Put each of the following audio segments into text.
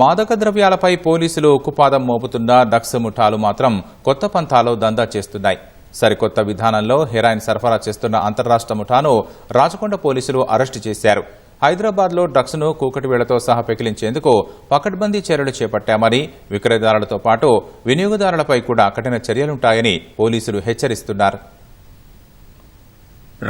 మాదక ద్రవ్యాలపై పోలీసులు ఉక్కుపాదం మోపుతున్న డ్రగ్స్ ముఠాలు మాత్రం కొత్త పంథాలో దందా చేస్తున్నాయి. సరికొత్త విధానంలో హెరాయిన్ సరఫరా చేస్తున్న అంతర్రాష్ట్ర ముఠాను రాచకొండ పోలీసులు అరెస్టు చేశారు. హైదరాబాద్లో డ్రగ్స్ ను కూకటి వేళ్లతో సహా పెకిలించేందుకు పకడ్బందీ చర్యలు చేపట్టామని, విక్రయదారులతో పాటు వినియోగదారులపై కూడా కఠిన చర్యలుంటాయని పోలీసులు హెచ్చరిస్తున్నారు.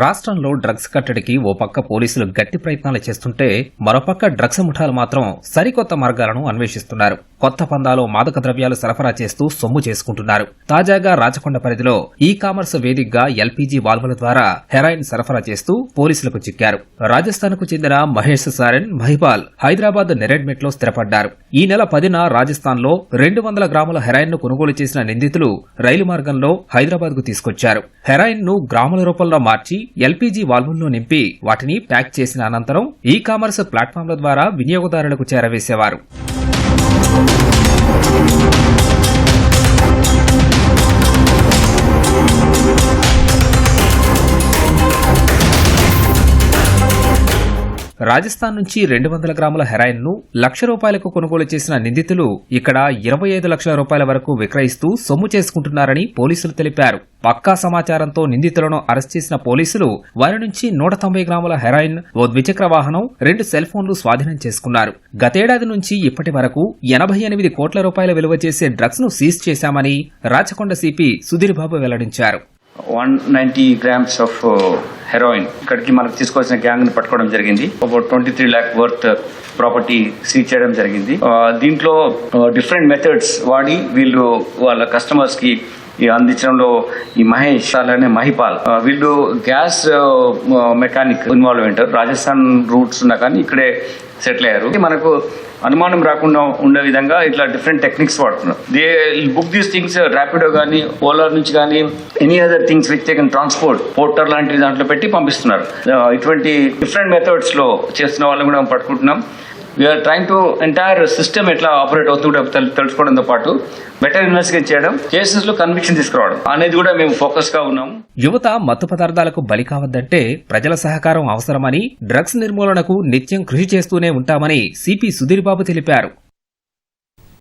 రాష్ట్రంలో డ్రగ్స్ కట్టడికి ఓ పక్క పోలీసులు గట్టి ప్రయత్నాలు చేస్తుంటే మరోపక్క డ్రగ్స్ ముఠాలు మాత్రం సరికొత్త మార్గాలను అన్వేషిస్తున్నారు. కొత్త పందాలో మాదక ద్రవ్యాలు సరఫరా చేస్తూ సొమ్ము చేసుకుంటున్నారు. తాజాగా రాచకొండ పరిధిలో ఈ కామర్స్ వేదికగా ఎల్పీజీ వాల్వుల ద్వారా హెరాయిన్ సరఫరా చేస్తూ పోలీసులకు చిక్కారు. రాజస్థాన్ కు చెందిన మహేష్ సారెన్ మహిపాల్ హైదరాబాద్ నెరెడ్మెట్ లో స్థిరపడ్డారు. ఈ నెల 10న రాజస్థాన్ లో 200 గ్రాముల హెరాయిన్ ను కొనుగోలు చేసిన నిందితులు రైలు మార్గంలో హైదరాబాద్ కు తీసుకొచ్చారు. హెరాయిన్ ను గ్రాముల రూపంలో మార్చి ఎల్పీజీ వాల్వుల్లో నింపి వాటిని ప్యాక్ చేసిన అనంతరం ఈ కామర్స్ ప్లాట్ఫామ్ల ద్వారా వినియోగదారులకు చేరవేసేవారు. రాజస్థాన్ నుంచి 200 గ్రాముల హెరాయిన్ ను ₹1,00,000 కొనుగోలు చేసిన నిందితులు ఇక్కడ 25 లక్షల రూపాయల వరకు విక్రయిస్తూ సొమ్ము చేసుకుంటున్నారని పోలీసులు తెలిపారు. పక్కా సమాచారంతో నిందితులను అరెస్ట్ చేసిన పోలీసులు వారి నుంచి 190 గ్రాముల హెరాయిన్, ఓ ద్విచక్ర వాహనం, 2 సెల్ ఫోన్లు స్వాధీనం చేసుకున్నారు. గతేడాది నుంచి ఇప్పటి వరకు 88 కోట్ల రూపాయల విలువ చేసే డ్రగ్స్ ను సీజ్ చేశామని రాచకొండ సిపి సుధీర్ బాబు వెల్లడించారు. 190 grams ఆఫ్ హెరాయిన్ ఇక్కడికి మనకు తీసుకోవాల్సిన గ్యాంగ్ ని పట్టుకోవడం జరిగింది. About 23 lakh worth property seize చేయడం జరిగింది. దీంట్లో డిఫరెంట్ మెథడ్స్ వాడి వీళ్ళు వాళ్ళ కస్టమర్స్ కి అందించడంలో ఈ మహేష్ అలానే మహిపాల్ వీళ్ళు గ్యాస్ మెకానిక్ ఇన్వాల్వ్ అయ్యారు. రాజస్థాన్ రూట్స్ ఉన్నా కానీ ఇక్కడే సెటిల్ అయ్యారు. మనకు అనుమానం రాకుండా ఉండే విధంగా ఇట్లా డిఫరెంట్ టెక్నిక్స్ వాడుతున్నారు. They book these things Rapido కానీ, ఓలా నుంచి కానీ, any other things which they can transport, Porter లాంటి దాంట్లో పెట్టి పంపిస్తున్నారు. ఇటువంటి డిఫరెంట్ మెథడ్స్ లో చేస్తున్న వాళ్ళని కూడా పట్టుకుంటున్నాం. We're trying to entire system ఎట్లా ఆపరేట్ అవుతుందో తెలుసుకోవడంతో పాటు బెటర్ ఇన్వెస్టిగేట్ చేయడం, కేసెస్ లో కన్విక్షన్ తీసుకురావడం అనేది కూడా మేము ఫోకస్ గా ఉన్నాము. యువత మత్తు పదార్థాలకు బలి కావద్దంటే ప్రజల సహకారం అవసరమని, డ్రగ్స్ నిర్మూలనకు నిత్యం కృషి చేస్తూనే ఉంటామని సిపి సుధీర్ బాబు తెలిపారు.